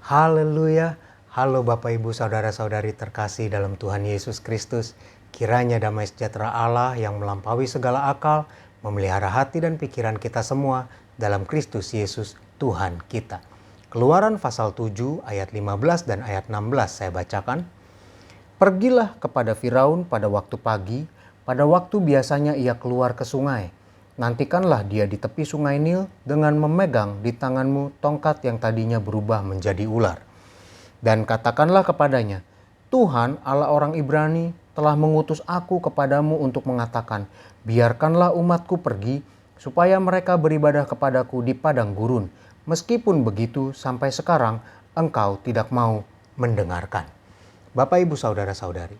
Haleluya. Halo Bapak Ibu Saudara-saudari terkasih dalam Tuhan Yesus Kristus. Kiranya damai sejahtera Allah yang melampaui segala akal memelihara hati dan pikiran kita semua dalam Kristus Yesus Tuhan kita. Keluaran pasal 7 ayat 15 dan ayat 16 saya bacakan. Pergilah kepada Firaun pada waktu pagi, pada waktu biasanya ia keluar ke sungai. Nantikanlah dia di tepi sungai Nil dengan memegang di tanganmu tongkat yang tadinya berubah menjadi ular. Dan katakanlah kepadanya, Tuhan Allah orang Ibrani telah mengutus aku kepadamu untuk mengatakan, biarkanlah umatku pergi supaya mereka beribadah kepadaku di padang gurun. Meskipun begitu sampai sekarang engkau tidak mau mendengarkan. Bapak Ibu Saudara-saudari,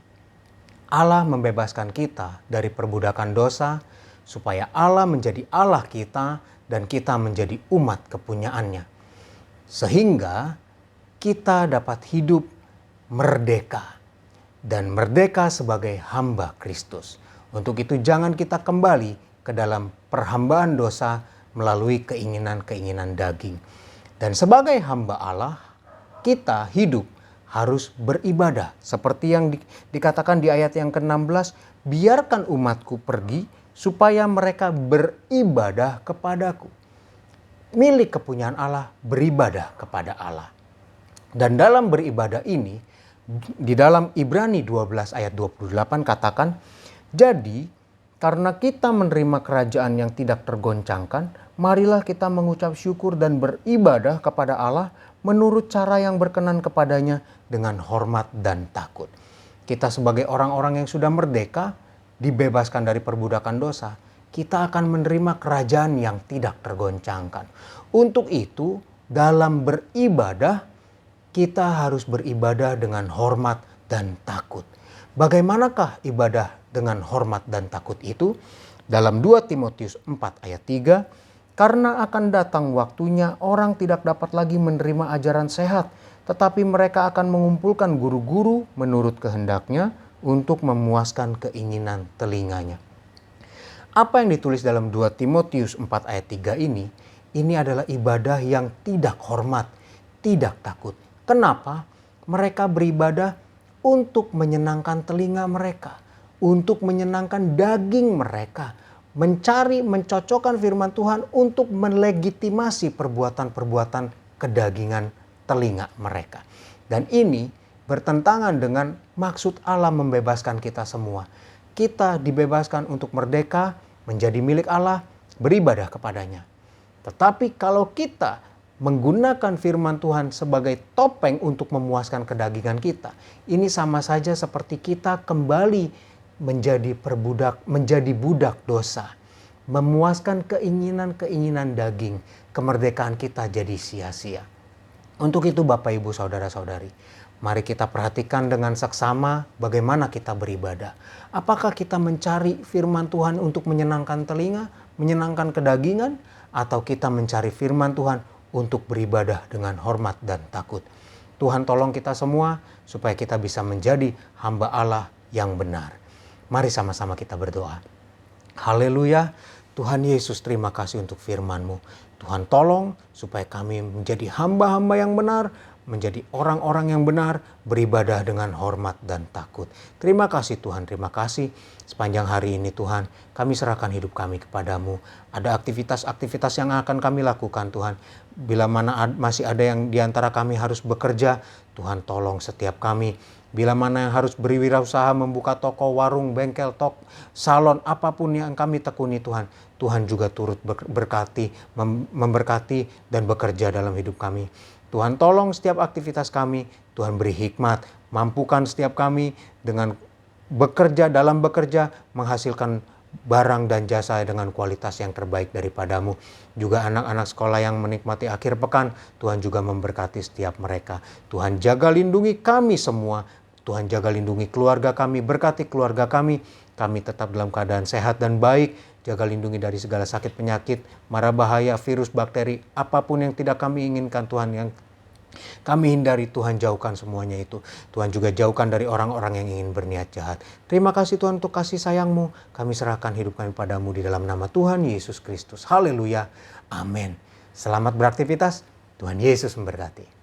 Allah membebaskan kita dari perbudakan dosa supaya Allah menjadi Allah kita dan kita menjadi umat kepunyaannya. Sehingga kita dapat hidup merdeka dan merdeka sebagai hamba Kristus. Untuk itu jangan kita kembali ke dalam perhambaan dosa melalui keinginan-keinginan daging. Dan sebagai hamba Allah, kita hidup harus beribadah. Seperti yang dikatakan di ayat yang ke-16, biarkan umatku pergi supaya mereka beribadah kepadaku. Milik kepunyaan Allah, beribadah kepada Allah. Dan dalam beribadah ini, di dalam Ibrani 12 ayat 28 katakan, jadi karena kita menerima kerajaan yang tidak tergoncangkan, marilah kita mengucap syukur dan beribadah kepada Allah menurut cara yang berkenan kepadanya dengan hormat dan takut. Kita sebagai orang-orang yang sudah merdeka, dibebaskan dari perbudakan dosa, kita akan menerima kerajaan yang tidak tergoncangkan. Untuk itu, dalam beribadah, kita harus beribadah dengan hormat dan takut. Bagaimanakah ibadah dengan hormat dan takut itu? Dalam 2 Timotius 4 ayat 3, karena akan datang waktunya orang tidak dapat lagi menerima ajaran sehat, tetapi mereka akan mengumpulkan guru-guru menurut kehendaknya untuk memuaskan keinginan telinganya. Apa yang ditulis dalam 2 Timotius 4 ayat 3 ini adalah ibadah yang tidak hormat, tidak takut. Kenapa? Mereka beribadah untuk menyenangkan telinga mereka, untuk menyenangkan daging mereka, mencocokkan firman Tuhan untuk melegitimasi perbuatan-perbuatan kedagingan telinga mereka. Dan ini bertentangan dengan maksud Allah membebaskan kita semua. Kita dibebaskan untuk merdeka, menjadi milik Allah, beribadah kepadanya. Tetapi kalau kita menggunakan firman Tuhan sebagai topeng untuk memuaskan kedagingan kita, ini sama saja seperti kita kembali menjadi budak dosa. Memuaskan keinginan-keinginan daging, kemerdekaan kita jadi sia-sia. Untuk itu Bapak Ibu Saudara-saudari, mari kita perhatikan dengan seksama bagaimana kita beribadah. Apakah kita mencari firman Tuhan untuk menyenangkan telinga, menyenangkan kedagingan, atau kita mencari firman Tuhan untuk beribadah dengan hormat dan takut. Tuhan tolong kita semua supaya kita bisa menjadi hamba Allah yang benar. Mari sama-sama kita berdoa. Haleluya, Tuhan Yesus terima kasih untuk firman-Mu. Tuhan tolong supaya kami menjadi hamba-hamba yang benar, menjadi orang-orang yang benar, beribadah dengan hormat dan takut. Terima kasih Tuhan, terima kasih. Sepanjang hari ini Tuhan, kami serahkan hidup kami kepadamu. Ada aktivitas-aktivitas yang akan kami lakukan Tuhan. Bila mana masih ada yang diantara kami harus bekerja, Tuhan tolong setiap kami. Bila mana yang harus berwirausaha, membuka toko, warung, bengkel, salon, apapun yang kami tekuni Tuhan. Tuhan juga turut berkati, memberkati dan bekerja dalam hidup kami. Tuhan tolong setiap aktivitas kami, Tuhan beri hikmat, mampukan setiap kami dengan dalam bekerja, menghasilkan barang dan jasa dengan kualitas yang terbaik daripadamu. Juga anak-anak sekolah yang menikmati akhir pekan, Tuhan juga memberkati setiap mereka. Tuhan jaga lindungi kami semua, Tuhan jaga lindungi keluarga kami, berkati keluarga kami tetap dalam keadaan sehat dan baik. Jaga lindungi dari segala sakit penyakit, mara bahaya, virus, bakteri, apapun yang tidak kami inginkan Tuhan, yang kami hindari, Tuhan jauhkan semuanya itu. Tuhan juga jauhkan dari orang-orang yang ingin berniat jahat. Terima kasih Tuhan untuk kasih sayang-Mu. Kami serahkan hidup kami padamu di dalam nama Tuhan Yesus Kristus. Haleluya. Amin. Selamat beraktivitas. Tuhan Yesus memberkati.